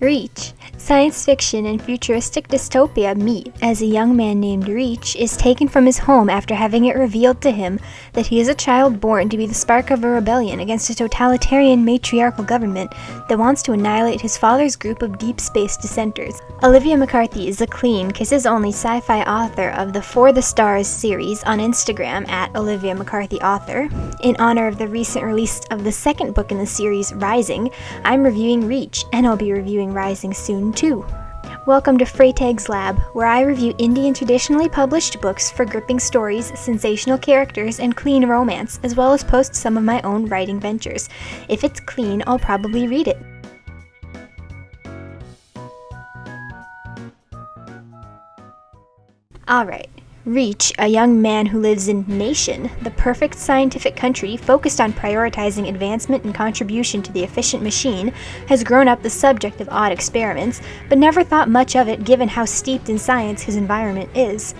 Reach. Science fiction and futuristic dystopia meet as a young man named Reach is taken from his home after having it revealed to him that he is a child born to be the spark of a rebellion against a totalitarian matriarchal government that wants to annihilate his father's group of deep space dissenters. Olivia McCarthy is a clean, kisses-only sci-fi author of the For the Stars series on Instagram at Olivia McCarthy Author. In honor of the recent release of the second book in the series, Rising, I'm reviewing Reach, and I'll be reviewing Rising soon too. Welcome to Freytag's Lab, where I review indie and traditionally published books for gripping stories, sensational characters, and clean romance, as well as post some of my own writing ventures. If it's clean, I'll probably read it. Alright. Reach, a young man who lives in Nation, the perfect scientific country focused on prioritizing advancement and contribution to the efficient machine, has grown up the subject of odd experiments, but never thought much of it given how steeped in science his environment is.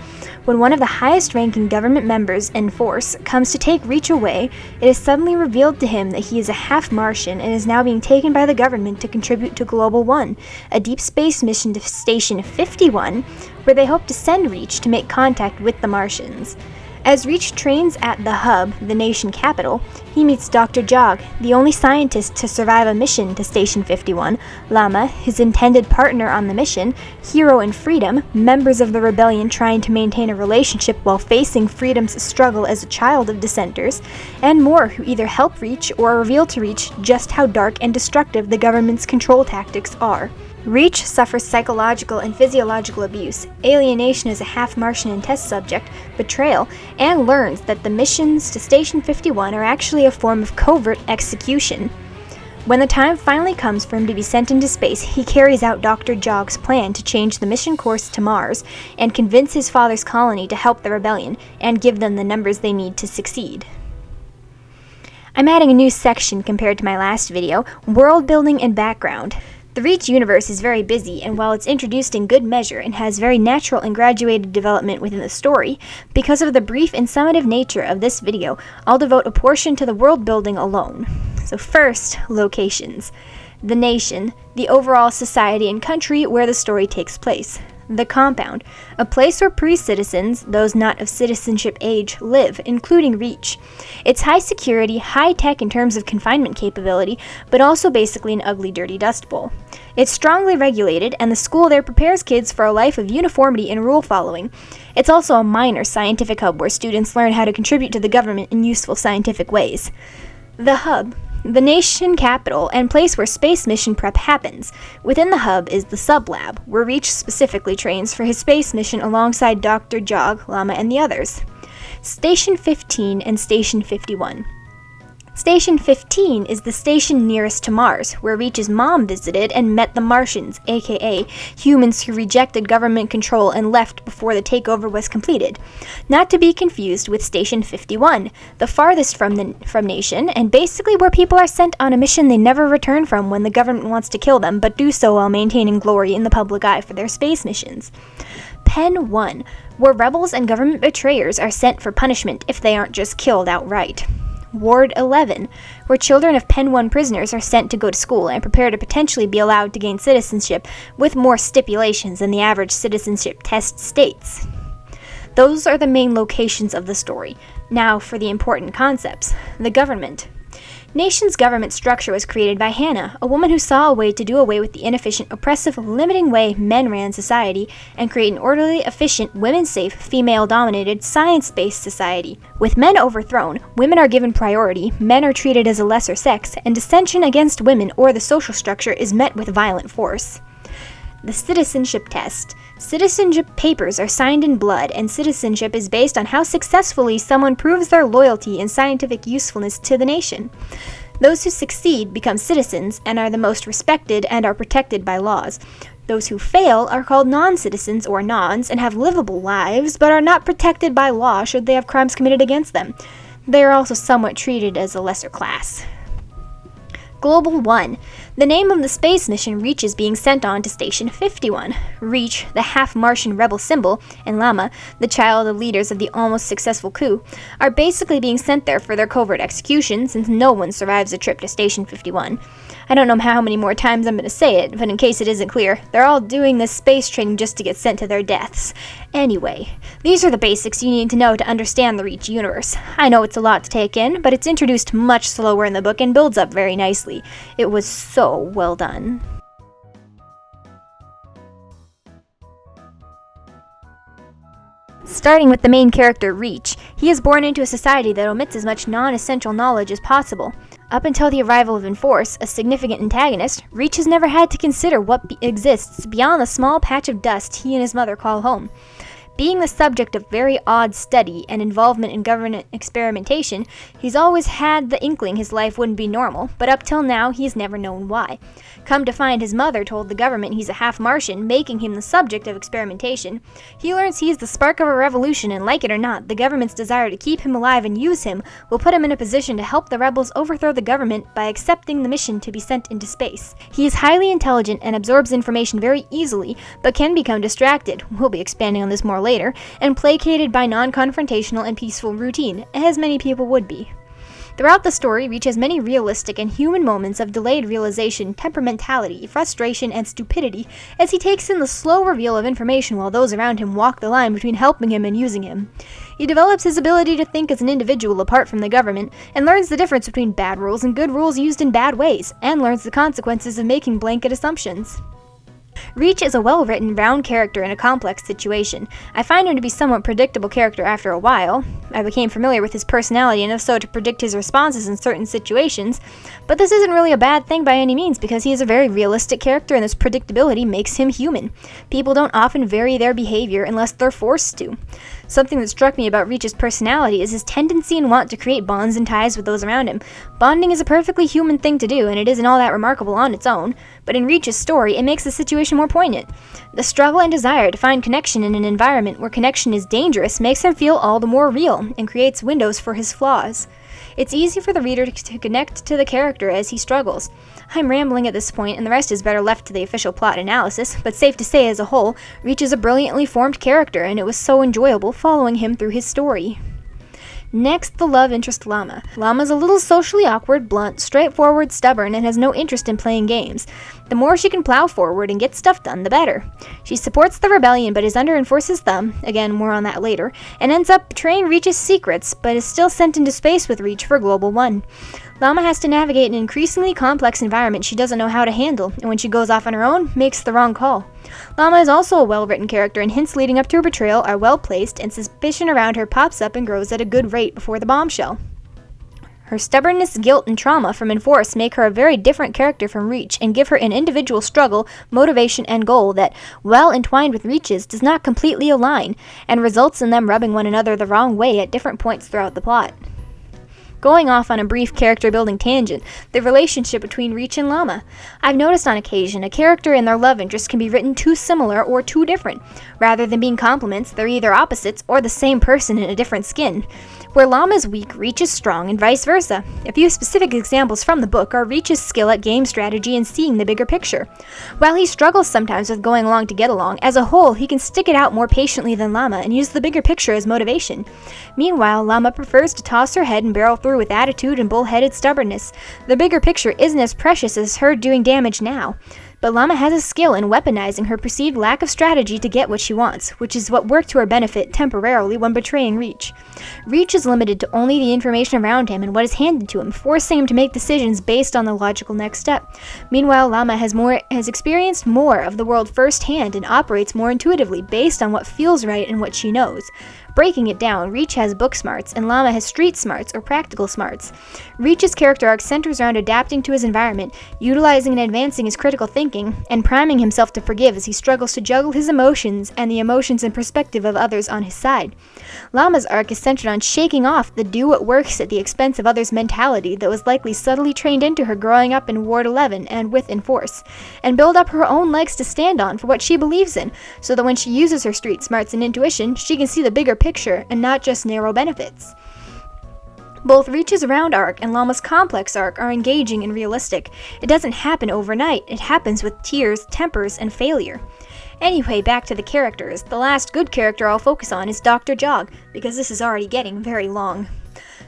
When one of the highest-ranking government members in force comes to take Reach away, it is suddenly revealed to him that he is a half-Martian and is now being taken by the government to contribute to Global 1, a deep space mission to Station 51, where they hope to send Reach to make contact with the Martians. As Reach trains at the Hub, the nation capital, he meets Dr. Jog, the only scientist to survive a mission to Station 51, Lama, his intended partner on the mission, Hero and Freedom, members of the rebellion trying to maintain a relationship while facing Freedom's struggle as a child of dissenters, and more who either help Reach or reveal to Reach just how dark and destructive the government's control tactics are. Reach suffers psychological and physiological abuse, alienation as a half-Martian and test subject, betrayal, and learns that the missions to Station 51 are actually a form of covert execution. When the time finally comes for him to be sent into space, he carries out Dr. Jog's plan to change the mission course to Mars and convince his father's colony to help the rebellion and give them the numbers they need to succeed. I'm adding a new section compared to my last video, World Building and Background. The Reach universe is very busy, and while it's introduced in good measure and has very natural and graduated development within the story, because of the brief and summative nature of this video, I'll devote a portion to the world building alone. So first, locations. The nation, the overall society and country where the story takes place. The compound, a place where pre-citizens, those not of citizenship age, live, including Reach. It's high security, high tech in terms of confinement capability, but also basically an ugly, dirty dust bowl. It's strongly regulated, and the school there prepares kids for a life of uniformity and rule following. It's also a minor scientific hub where students learn how to contribute to the government in useful scientific ways. The Hub, the nation capital and place where space mission prep happens. Within the Hub is the Sublab, where Reach specifically trains for his space mission alongside Dr. Jog, Lama, and the others. Station 15 and Station 51. Station 15 is the station nearest to Mars, where Reach's mom visited and met the Martians, aka humans who rejected government control and left before the takeover was completed. Not to be confused with Station 51, the farthest from Nation, and basically where people are sent on a mission they never return from when the government wants to kill them, but do so while maintaining glory in the public eye for their space missions. Pen 1, where rebels and government betrayers are sent for punishment if they aren't just killed outright. Ward 11, where children of Pen 1 prisoners are sent to go to school and prepare to potentially be allowed to gain citizenship with more stipulations than the average citizenship test states. Those are the main locations of the story. Now for the important concepts. The government. Nation's government structure was created by Hannah, a woman who saw a way to do away with the inefficient, oppressive, limiting way men ran society and create an orderly, efficient, women-safe, female-dominated, science-based society. With men overthrown, women are given priority, men are treated as a lesser sex, and dissension against women or the social structure is met with violent force. The citizenship test. Citizenship papers are signed in blood, and citizenship is based on how successfully someone proves their loyalty and scientific usefulness to the nation. Those who succeed become citizens and are the most respected and are protected by laws. Those who fail are called non-citizens or nons and have livable lives, but are not protected by law should they have crimes committed against them. They are also somewhat treated as a lesser class. Global 1. The name of the space mission Reach is being sent on to Station 51. Reach, the half-Martian rebel symbol, and Lama, the child of leaders of the almost successful coup, are basically being sent there for their covert execution since no one survives a trip to Station 51. I don't know how many more times I'm going to say it, but in case it isn't clear, they're all doing this space training just to get sent to their deaths. Anyway, these are the basics you need to know to understand the Reach universe. I know it's a lot to take in, but it's introduced much slower in the book and builds up very nicely. It was so well done. Starting with the main character, Reach, he is born into a society that omits as much non-essential knowledge as possible. Up until the arrival of Enforce, a significant antagonist, Reach has never had to consider what exists beyond the small patch of dust he and his mother call home. Being the subject of very odd study and involvement in government experimentation, he's always had the inkling his life wouldn't be normal, but up till now he's never known why. Come to find his mother told the government he's a half-Martian, making him the subject of experimentation. He learns he's the spark of a revolution, and like it or not, the government's desire to keep him alive and use him will put him in a position to help the rebels overthrow the government by accepting the mission to be sent into space. He is highly intelligent and absorbs information very easily, but can become distracted, we'll be expanding on this more later, and placated by non-confrontational and peaceful routine, as many people would be. Throughout the story, Reach has many realistic and human moments of delayed realization, temperamentality, frustration, and stupidity as he takes in the slow reveal of information while those around him walk the line between helping him and using him. He develops his ability to think as an individual apart from the government, and learns the difference between bad rules and good rules used in bad ways, and learns the consequences of making blanket assumptions. Reach is a well-written, round character in a complex situation. I find him to be a somewhat predictable character after a while. I became familiar with his personality enough so to predict his responses in certain situations, but this isn't really a bad thing by any means because he is a very realistic character and this predictability makes him human. People don't often vary their behavior unless they're forced to. Something that struck me about Reach's personality is his tendency and want to create bonds and ties with those around him. Bonding is a perfectly human thing to do, and it isn't all that remarkable on its own, but in Reach's story, it makes the situation more poignant. The struggle and desire to find connection in an environment where connection is dangerous makes him feel all the more real, and creates windows for his flaws. It's easy for the reader to connect to the character as he struggles. I'm rambling at this point, and the rest is better left to the official plot analysis, but safe to say as a whole, Reach is a brilliantly formed character, and it was so enjoyable following him through his story. Next, the love interest Llama. Llama's a little socially awkward, blunt, straightforward, stubborn, and has no interest in playing games. The more she can plow forward and get stuff done, the better. She supports the rebellion but is under Enforce's thumb, again more on that later, and ends up betraying Reach's secrets, but is still sent into space with Reach for Global 1. Llama has to navigate an increasingly complex environment she doesn't know how to handle, and when she goes off on her own, makes the wrong call. Llama is also a well-written character, and hints leading up to her betrayal are well-placed, and suspicion around her pops up and grows at a good rate before the bombshell. Her stubbornness, guilt, and trauma from Enforce make her a very different character from Reach, and give her an individual struggle, motivation, and goal that, while entwined with Reach's, does not completely align, and results in them rubbing one another the wrong way at different points throughout the plot. Going off on a brief character-building tangent, the relationship between Reach and Llama. I've noticed on occasion a character and their love interest can be written too similar or too different. Rather than being complements, they're either opposites or the same person in a different skin. Where Llama's weak, Reach is strong, and vice versa. A few specific examples from the book are Reach's skill at game strategy and seeing the bigger picture. While he struggles sometimes with going along to get along, as a whole, he can stick it out more patiently than Llama and use the bigger picture as motivation. Meanwhile, Llama prefers to toss her head and barrel through with attitude and bull-headed stubbornness. The bigger picture isn't as precious as her doing damage now. But Llama has a skill in weaponizing her perceived lack of strategy to get what she wants, which is what worked to her benefit temporarily when betraying Reach. Reach is limited to only the information around him and what is handed to him, forcing him to make decisions based on the logical next step. Meanwhile, Llama has experienced more of the world firsthand and operates more intuitively based on what feels right and what she knows. Breaking it down, Reach has book smarts, and Llama has street smarts or practical smarts. Reach's character arc centers around adapting to his environment, utilizing and advancing his critical thinking, and priming himself to forgive as he struggles to juggle his emotions and the emotions and perspective of others on his side. Llama's arc is centered on shaking off the do-what-works at the expense of others' mentality that was likely subtly trained into her growing up in Ward 11 and with Enforce, and build up her own legs to stand on for what she believes in, so that when she uses her street smarts and intuition, she can see the bigger picture and not just narrow benefits. Both Reach's round arc and Llama's complex arc are engaging and realistic. It doesn't happen overnight, it happens with tears, tempers, and failure. Anyway, back to the characters. The last good character I'll focus on is Dr. Jog, because this is already getting very long.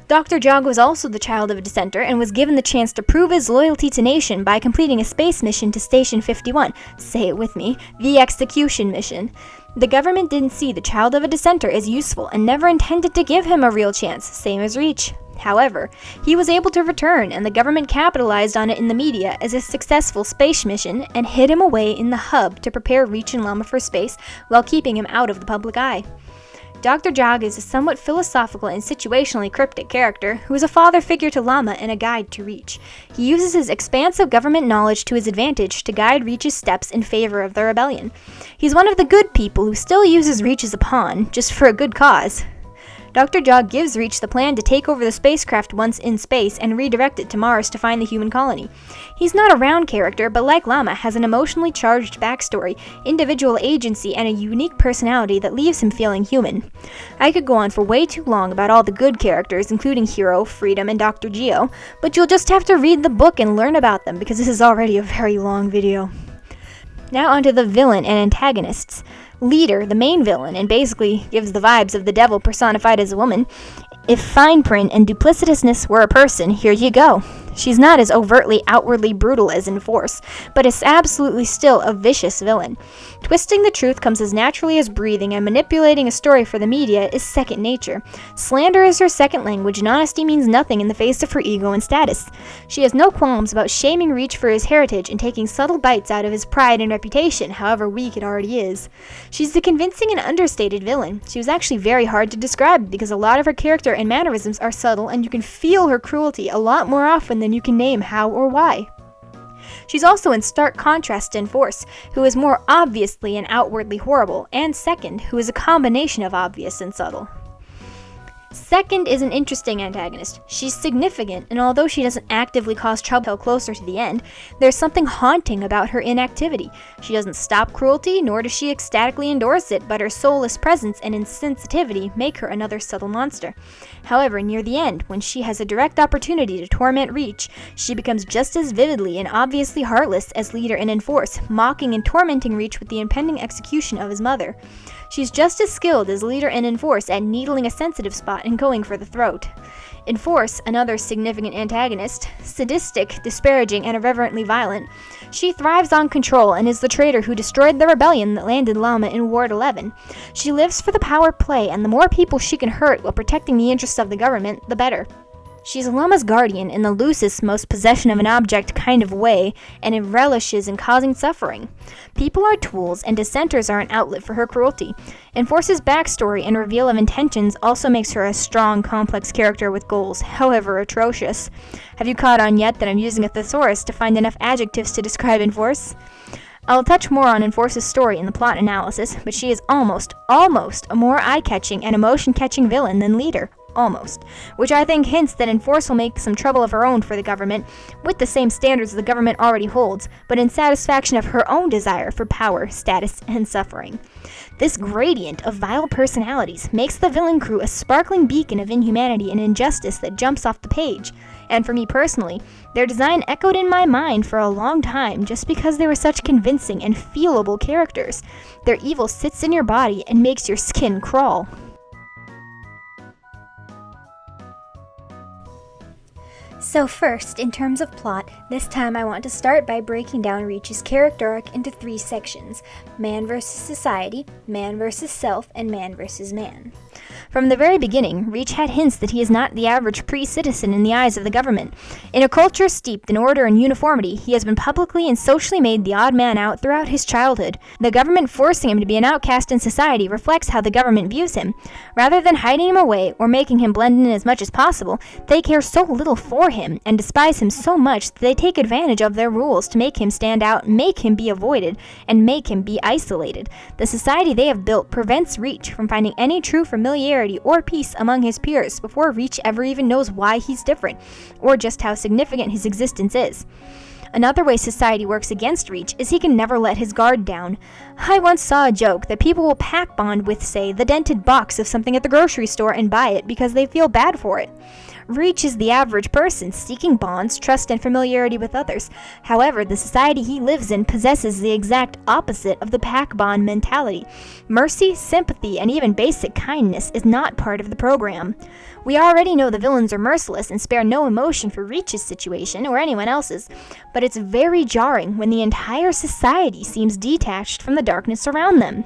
Dr. Jog was also the child of a dissenter and was given the chance to prove his loyalty to nation by completing a space mission to Station 51. Say it with me, the execution mission. The government didn't see the child of a dissenter as useful and never intended to give him a real chance, same as Reach. However, he was able to return, and the government capitalized on it in the media as a successful space mission and hid him away in the hub to prepare Reach and Llama for space while keeping him out of the public eye. Dr. Jog is a somewhat philosophical and situationally cryptic character who is a father figure to Llama and a guide to Reach. He uses his expansive government knowledge to his advantage to guide Reach's steps in favor of the rebellion. He's one of the good people who still uses Reach as a pawn, just for a good cause. Dr. Jog gives Reach the plan to take over the spacecraft once in space and redirect it to Mars to find the human colony. He's not a round character, but like Llama, has an emotionally charged backstory, individual agency, and a unique personality that leaves him feeling human. I could go on for way too long about all the good characters, including Hero, Freedom, and Dr. Geo, but you'll just have to read the book and learn about them because this is already a very long video. Now onto the villain and antagonists. Leader, the main villain, and basically gives the vibes of the devil personified as a woman. If fine print and duplicitousness were a person, here you go. She's not as overtly outwardly brutal as in Force, but is absolutely still a vicious villain. Twisting the truth comes as naturally as breathing, and manipulating a story for the media is second nature. Slander is her second language, and honesty means nothing in the face of her ego and status. She has no qualms about shaming Reach for his heritage and taking subtle bites out of his pride and reputation, however weak it already is. She's a convincing and understated villain. She was actually very hard to describe because a lot of her character and mannerisms are subtle, and you can feel her cruelty a lot more often than you can name how or why. She's also in stark contrast to Force, who is more obviously and outwardly horrible, and Second, who is a combination of obvious and subtle. Second is an interesting antagonist. She's significant, and although she doesn't actively cause trouble till closer to the end, there's something haunting about her inactivity. She doesn't stop cruelty, nor does she ecstatically endorse it, but her soulless presence and insensitivity make her another subtle monster. However, near the end, when she has a direct opportunity to torment Reach, she becomes just as vividly and obviously heartless as Leader and Enforce, mocking and tormenting Reach with the impending execution of his mother. She's just as skilled as Leader and Enforce at needling a sensitive spot and going for the throat. Enforce, another significant antagonist, sadistic, disparaging, and irreverently violent, she thrives on control and is the traitor who destroyed the rebellion that landed Llama in Ward 11. She lives for the power play, and the more people she can hurt while protecting the interests of the government, the better. She's Llama's guardian in the loosest, most possession of an object kind of way, and it relishes in causing suffering. People are tools, and dissenters are an outlet for her cruelty. Enforce's backstory and reveal of intentions also makes her a strong, complex character with goals, however atrocious. Have you caught on yet that I'm using a thesaurus to find enough adjectives to describe Enforce? I'll touch more on Enforce's story in the plot analysis, but she is almost a more eye-catching and emotion-catching villain than Leader. Almost. Which I think hints that Enforce will make some trouble of her own for the government, with the same standards the government already holds, but in satisfaction of her own desire for power, status, and suffering. This gradient of vile personalities makes the villain crew a sparkling beacon of inhumanity and injustice that jumps off the page. And for me personally, their design echoed in my mind for a long time just because they were such convincing and feelable characters. Their evil sits in your body and makes your skin crawl. So first, in terms of plot, this time I want to start by breaking down Reach's character arc into 3 sections: man versus society, man versus self, and man versus man. From the very beginning, Reach had hints that he is not the average pre-citizen in the eyes of the government. In a culture steeped in order and uniformity, he has been publicly and socially made the odd man out throughout his childhood. The government forcing him to be an outcast in society reflects how the government views him. Rather than hiding him away or making him blend in as much as possible, they care so little for him and despise him so much that they take advantage of their rules to make him stand out, make him be avoided, and make him be isolated. The society they have built prevents Reach from finding any true familiarity or peace among his peers before Reach ever even knows why he's different, or just how significant his existence is. Another way society works against Reach is he can never let his guard down. I once saw a joke that people will pack bond with, say, the dented box of something at the grocery store and buy it because they feel bad for it. Reach is the average person, seeking bonds, trust, and familiarity with others. However, the society he lives in possesses the exact opposite of the pack bond mentality. Mercy, sympathy, and even basic kindness is not part of the program. We already know the villains are merciless and spare no emotion for Reach's situation or anyone else's, but it's very jarring when the entire society seems detached from the darkness around them.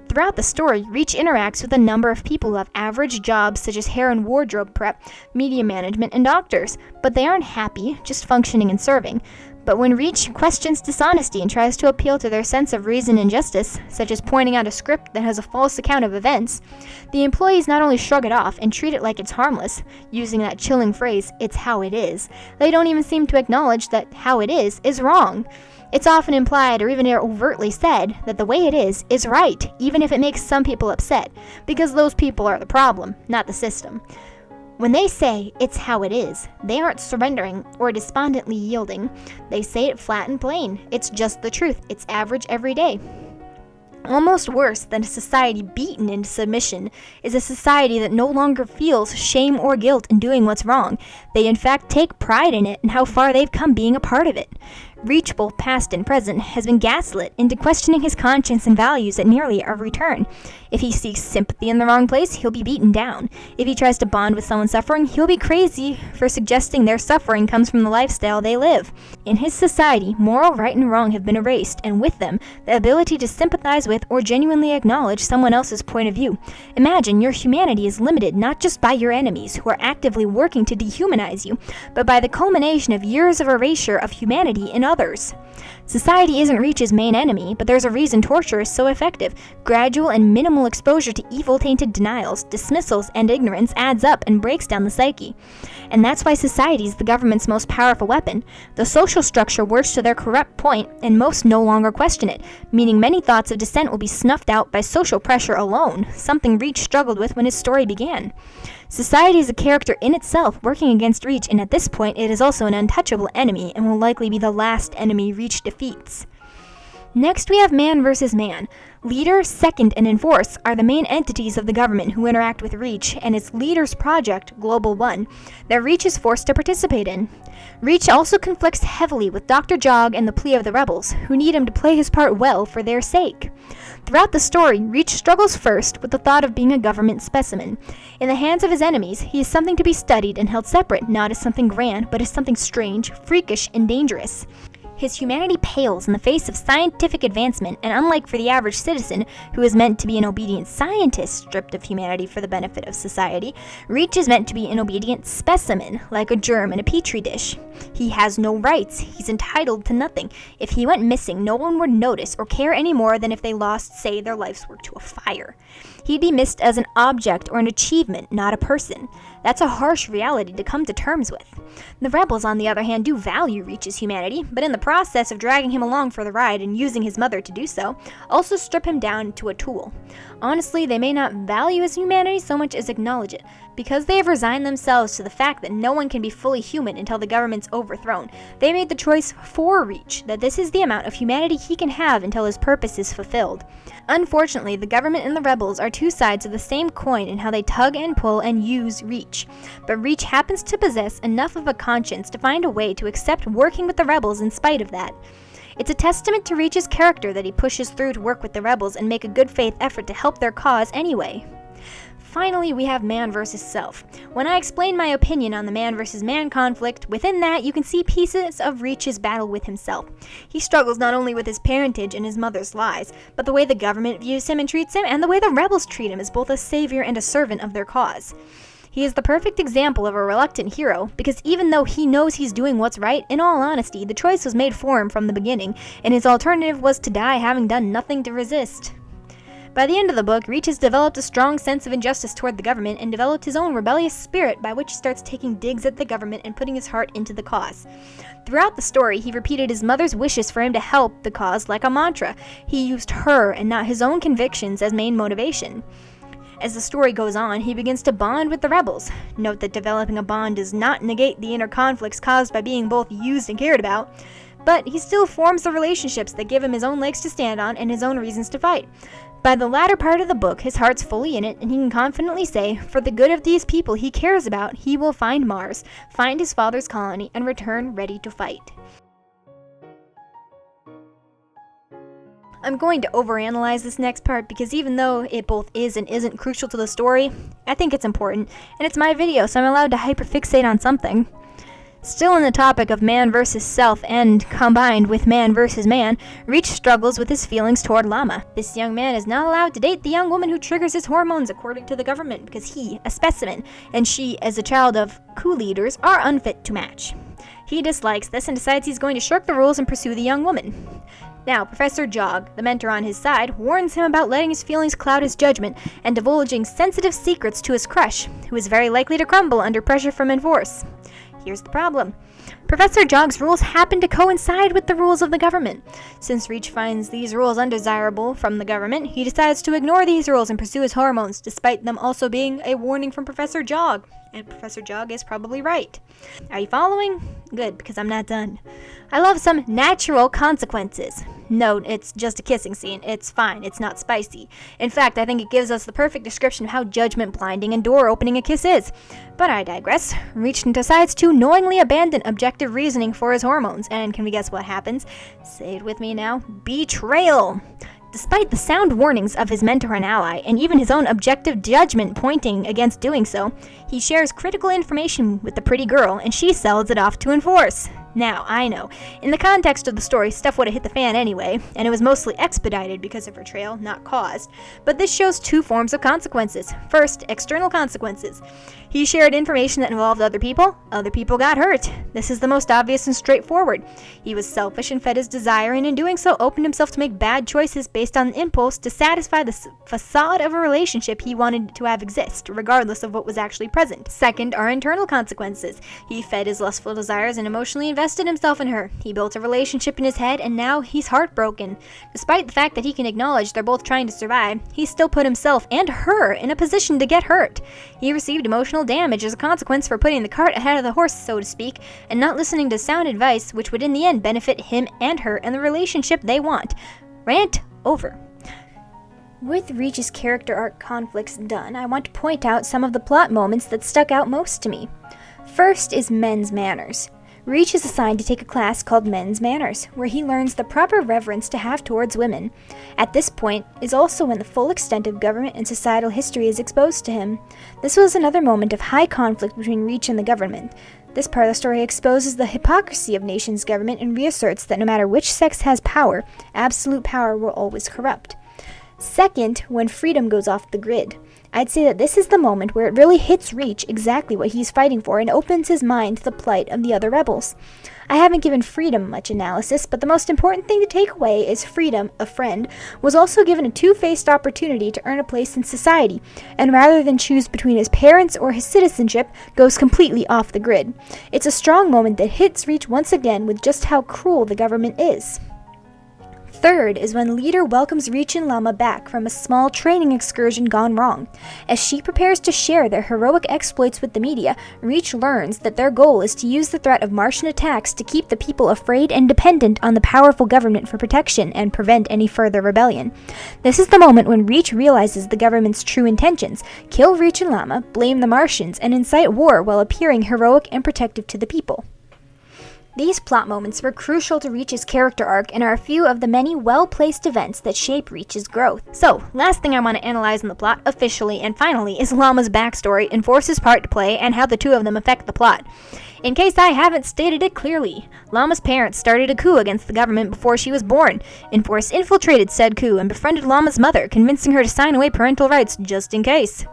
Throughout the story, Reach interacts with a number of people who have average jobs such as hair and wardrobe prep, media management, and doctors, but they aren't happy, just functioning and serving. But when Reach questions dishonesty and tries to appeal to their sense of reason and justice, such as pointing out a script that has a false account of events, the employees not only shrug it off and treat it like it's harmless, using that chilling phrase, "it's how it is," they don't even seem to acknowledge that how it is wrong. It's often implied or even overtly said that the way it is right, even if it makes some people upset, because those people are the problem, not the system. When they say, "it's how it is," they aren't surrendering or despondently yielding. They say it flat and plain. It's just the truth. It's average every day. Almost worse than a society beaten into submission is a society that no longer feels shame or guilt in doing what's wrong. They in fact take pride in it and how far they've come being a part of it. Reach, both past and present, has been gaslit into questioning his conscience and values at nearly every turn. If he seeks sympathy in the wrong place, he'll be beaten down. If he tries to bond with someone suffering, he'll be crazy for suggesting their suffering comes from the lifestyle they live. In his society, moral right and wrong have been erased, and with them, the ability to sympathize with or genuinely acknowledge someone else's point of view. Imagine your humanity is limited not just by your enemies, who are actively working to dehumanize you, but by the culmination of years of erasure of humanity in others. Society isn't Reach's main enemy, but there's a reason torture is so effective. Gradual and minimal exposure to evil-tainted denials, dismissals, and ignorance adds up and breaks down the psyche. And that's why society is the government's most powerful weapon. The social structure works to their corrupt point, and most no longer question it, meaning many thoughts of dissent will be snuffed out by social pressure alone, something Reach struggled with when his story began. Society is a character in itself working against Reach, and at this point it is also an untouchable enemy and will likely be the last enemy Reach defeats. Next we have man versus man. Leader, Second, and Enforce are the main entities of the government who interact with Reach and its leader's project, Global One, that Reach is forced to participate in. Reach also conflicts heavily with Dr. Jog and the plea of the rebels, who need him to play his part well for their sake. Throughout the story, Reach struggles first with the thought of being a government specimen. In the hands of his enemies, he is something to be studied and held separate, not as something grand, but as something strange, freakish, and dangerous. His humanity pales in the face of scientific advancement, and unlike for the average citizen, who is meant to be an obedient scientist stripped of humanity for the benefit of society, Reach is meant to be an obedient specimen, like a germ in a petri dish. He has no rights. He's entitled to nothing. If he went missing, no one would notice or care any more than if they lost, say, their life's work to a fire. He'd be missed as an object or an achievement, not a person. That's a harsh reality to come to terms with. The rebels, on the other hand, do value Reach's humanity, but in the process of dragging him along for the ride and using his mother to do so, also strip him down to a tool. Honestly, they may not value his humanity so much as acknowledge it, because they have resigned themselves to the fact that no one can be fully human until the government's overthrown. They made the choice for Reach, that this is the amount of humanity he can have until his purpose is fulfilled. Unfortunately, the government and the rebels are two sides of the same coin in how they tug and pull and use Reach. But Reach happens to possess enough of a conscience to find a way to accept working with the rebels in spite of that. It's a testament to Reach's character that he pushes through to work with the rebels and make a good faith effort to help their cause anyway. Finally, we have man versus self. When I explain my opinion on the man versus man conflict, within that you can see pieces of Reach's battle with himself. He struggles not only with his parentage and his mother's lies, but the way the government views him and treats him, and the way the rebels treat him as both a savior and a servant of their cause. He is the perfect example of a reluctant hero, because even though he knows he's doing what's right, in all honesty, the choice was made for him from the beginning, and his alternative was to die having done nothing to resist. By the end of the book, Reach has developed a strong sense of injustice toward the government and developed his own rebellious spirit by which he starts taking digs at the government and putting his heart into the cause. Throughout the story, he repeated his mother's wishes for him to help the cause like a mantra. He used her and not his own convictions as main motivation. As the story goes on, he begins to bond with the rebels. Note that developing a bond does not negate the inner conflicts caused by being both used and cared about, but he still forms the relationships that give him his own legs to stand on and his own reasons to fight. By the latter part of the book, his heart's fully in it, and he can confidently say, for the good of these people he cares about, he will find Mars, find his father's colony, and return ready to fight. I'm going to overanalyze this next part because even though it both is and isn't crucial to the story, I think it's important, and it's my video, so I'm allowed to hyperfixate on something. Still in the topic of man versus self and combined with man versus man, Reach struggles with his feelings toward Llama. This young man is not allowed to date the young woman who triggers his hormones according to the government because he, a specimen, and she, as a child of coup leaders, are unfit to match. He dislikes this and decides he's going to shirk the rules and pursue the young woman. Now, Professor Jog, the mentor on his side, warns him about letting his feelings cloud his judgment and divulging sensitive secrets to his crush, who is very likely to crumble under pressure from Enforce. Here's the problem. Professor Jog's rules happen to coincide with the rules of the government. Since Reach finds these rules undesirable from the government, he decides to ignore these rules and pursue his hormones, despite them also being a warning from Professor Jog. And Professor Jog is probably right. Are you following? Good, because I'm not done. I love some natural consequences. No, it's just a kissing scene. It's fine. It's not spicy. In fact, I think it gives us the perfect description of how judgment-blinding and door-opening a kiss is. But I digress. Reach decides to knowingly abandon objective reasoning for his hormones. And can we guess what happens? Say it with me now. Betrayal! Despite the sound warnings of his mentor and ally, and even his own objective judgment pointing against doing so, he shares critical information with the pretty girl, and she sells it off to Enforce. Now, I know, in the context of the story, stuff would have hit the fan anyway, and it was mostly expedited because of betrayal, not caused. But this shows two forms of consequences. First, external consequences. He shared information that involved other people got hurt. This is the most obvious and straightforward. He was selfish and fed his desire, and in doing so opened himself to make bad choices based on an impulse to satisfy the facade of a relationship he wanted to have exist, regardless of what was actually present. Second are internal consequences. He fed his lustful desires and emotionally invested himself in her. He built a relationship in his head, and now he's heartbroken. Despite the fact that he can acknowledge they're both trying to survive, he still put himself and her in a position to get hurt. He received emotional damage as a consequence for putting the cart ahead of the horse, so to speak, and not listening to sound advice, which would in the end benefit him and her and the relationship they want. Rant over. With Reach's character arc conflicts done, I want to point out some of the plot moments that stuck out most to me. First is men's manners. Reach is assigned to take a class called Men's Manners, where he learns the proper reverence to have towards women. At this point is also when the full extent of government and societal history is exposed to him. This was another moment of high conflict between Reach and the government. This part of the story exposes the hypocrisy of nations' government and reasserts that no matter which sex has power, absolute power will always corrupt. Second, when freedom goes off the grid. I'd say that this is the moment where it really hits Reach exactly what he's fighting for and opens his mind to the plight of the other rebels. I haven't given freedom much analysis, but the most important thing to take away is freedom, a friend, was also given a two-faced opportunity to earn a place in society, and rather than choose between his parents or his citizenship, goes completely off the grid. It's a strong moment that hits Reach once again with just how cruel the government is. Third is when Leader welcomes Reach and Llama back from a small training excursion gone wrong. As she prepares to share their heroic exploits with the media, Reach learns that their goal is to use the threat of Martian attacks to keep the people afraid and dependent on the powerful government for protection and prevent any further rebellion. This is the moment when Reach realizes the government's true intentions: kill Reach and Llama, blame the Martians, and incite war while appearing heroic and protective to the people. These plot moments were crucial to Reach's character arc and are a few of the many well-placed events that shape Reach's growth. So, last thing I want to analyze in the plot, officially and finally, is Llama's backstory, Enforce's part to play, and how the two of them affect the plot. In case I haven't stated it clearly, Llama's parents started a coup against the government before she was born. Enforce infiltrated said coup and befriended Llama's mother, convincing her to sign away parental rights just in case.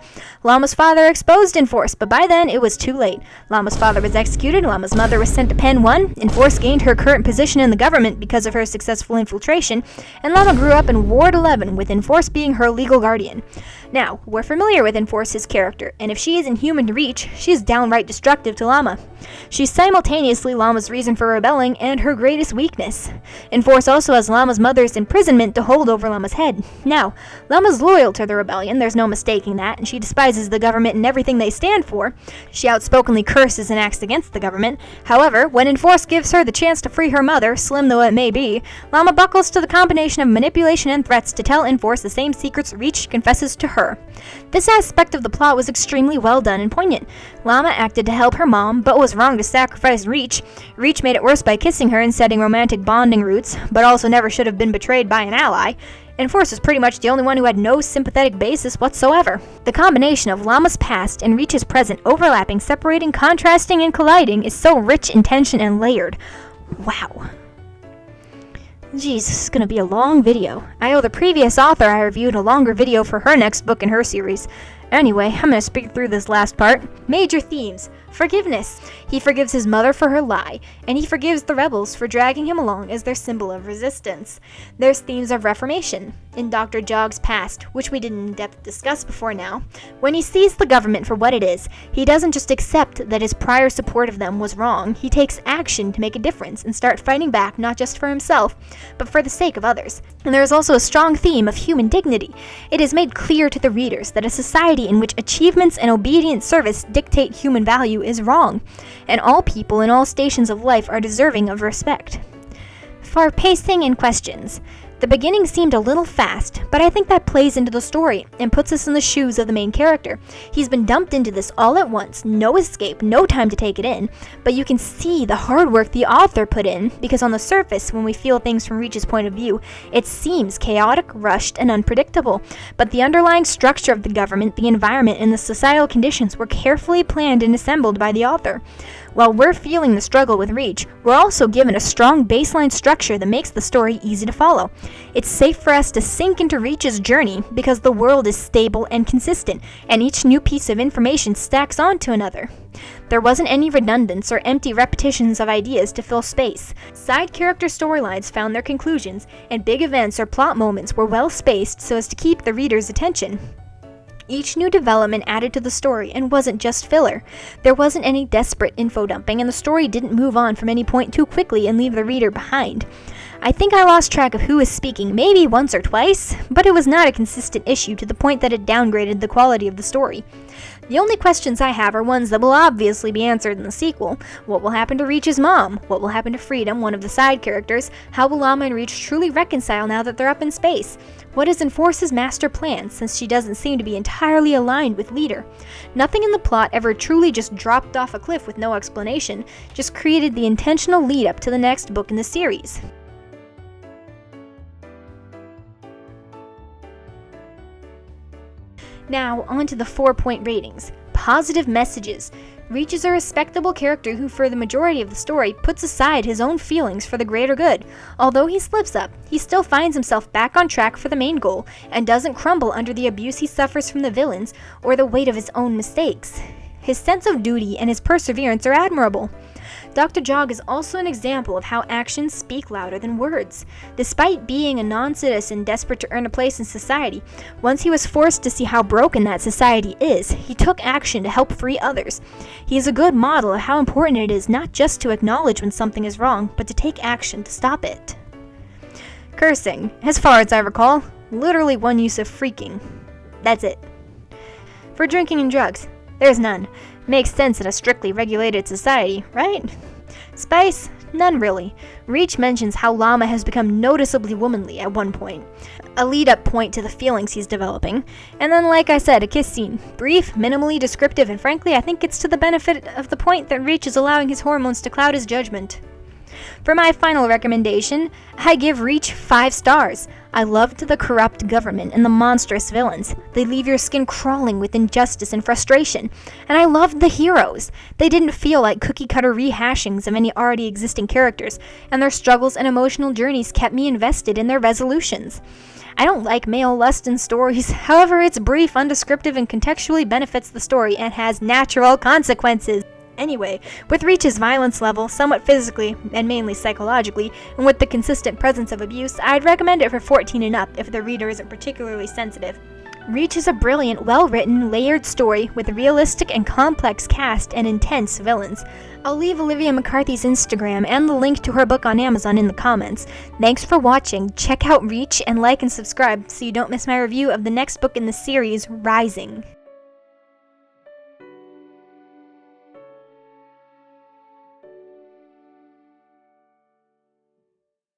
Llama's father exposed Enforce, but by then it was too late. Llama's father was executed, Llama's mother was sent to Pen 1, Enforce gained her current position in the government because of her successful infiltration, and Llama grew up in Ward 11, with Enforce being her legal guardian. Now, we're familiar with Enforce's character, and if she isn't human to Reach, she's downright destructive to Llama. She's simultaneously Llama's reason for rebelling and her greatest weakness. Enforce also has Llama's mother's imprisonment to hold over Llama's head. Now, Llama's loyal to the rebellion, there's no mistaking that, and she despises the government and everything they stand for. She outspokenly curses and acts against the government. However, when Enforce gives her the chance to free her mother, slim though it may be, Llama buckles to the combination of manipulation and threats to tell Enforce the same secrets Reach confesses to her. This aspect of the plot was extremely well done and poignant. Llama acted to help her mom, but was wrong to sacrifice Reach. Reach made it worse by kissing her and setting romantic bonding roots, but also never should have been betrayed by an ally. Enforce is pretty much the only one who had no sympathetic basis whatsoever. The combination of Llama's past and Reach's present overlapping, separating, contrasting, and colliding is so rich in tension and layered. Wow. Jeez, this is gonna be a long video. I owe the previous author I reviewed a longer video for her next book in her series. Anyway, I'm gonna speak through this last part. Major themes. Forgiveness. He forgives his mother for her lie, and he forgives the rebels for dragging him along as their symbol of resistance. There's themes of reformation. In Dr. Jog's past, which we didn't in depth discuss before now, when he sees the government for what it is, he doesn't just accept that his prior support of them was wrong, he takes action to make a difference and start fighting back not just for himself, but for the sake of others. And there is also a strong theme of human dignity. It is made clear to the readers that a society in which achievements and obedient service dictate human value is wrong, and all people in all stations of life are deserving of respect. For pacing and questions. The beginning seemed a little fast, but I think that plays into the story and puts us in the shoes of the main character. He's been dumped into this all at once, no escape, no time to take it in, but you can see the hard work the author put in, because on the surface, when we feel things from Reach's point of view, it seems chaotic, rushed, and unpredictable, but the underlying structure of the government, the environment, and the societal conditions were carefully planned and assembled by the author. While we're feeling the struggle with Reach, we're also given a strong baseline structure that makes the story easy to follow. It's safe for us to sink into Reach's journey because the world is stable and consistent, and each new piece of information stacks onto another. There wasn't any redundance or empty repetitions of ideas to fill space. Side character storylines found their conclusions, and big events or plot moments were well spaced so as to keep the reader's attention. Each new development added to the story and wasn't just filler. There wasn't any desperate info dumping, and the story didn't move on from any point too quickly and leave the reader behind. I think I lost track of who was speaking maybe once or twice, but it was not a consistent issue to the point that it downgraded the quality of the story. The only questions I have are ones that will obviously be answered in the sequel. What will happen to Reach's mom? What will happen to Freedom, one of the side characters? How will Llama and Reach truly reconcile now that they're up in space? What is Enforce's master plan, since she doesn't seem to be entirely aligned with Leader? Nothing in the plot ever truly just dropped off a cliff with no explanation, just created the intentional lead up to the next book in the series. Now, on to the 4-point ratings. Positive messages. Reach is a respectable character who, for the majority of the story, puts aside his own feelings for the greater good. Although he slips up, he still finds himself back on track for the main goal, and doesn't crumble under the abuse he suffers from the villains, or the weight of his own mistakes. His sense of duty and his perseverance are admirable. Dr. Jog is also an example of how actions speak louder than words. Despite being a non-citizen desperate to earn a place in society, once he was forced to see how broken that society is, he took action to help free others. He is a good model of how important it is not just to acknowledge when something is wrong, but to take action to stop it. Cursing. As far as I recall, literally one use of freaking. That's it. For drinking and drugs, there's none. Makes sense in a strictly regulated society, right? Spice? None really. Reach mentions how Llama has become noticeably womanly at one point, a lead-up point to the feelings he's developing, and then, like I said, a kiss scene. Brief, minimally descriptive, and frankly, I think it's to the benefit of the point that Reach is allowing his hormones to cloud his judgment. For my final recommendation, I give Reach 5 stars. I loved the corrupt government and the monstrous villains. They leave your skin crawling with injustice and frustration. And I loved the heroes. They didn't feel like cookie-cutter rehashings of any already existing characters, and their struggles and emotional journeys kept me invested in their resolutions. I don't like male lust in stories, however it's brief, undescriptive, and contextually benefits the story and has natural consequences. Anyway, with Reach's violence level, somewhat physically and mainly psychologically, and with the consistent presence of abuse, I'd recommend it for 14 and up if the reader isn't particularly sensitive. Reach is a brilliant, well-written, layered story with a realistic and complex cast and intense villains. I'll leave Olivia McCarthy's Instagram and the link to her book on Amazon in the comments. Thanks for watching. Check out Reach and like and subscribe so you don't miss my review of the next book in the series, Rising.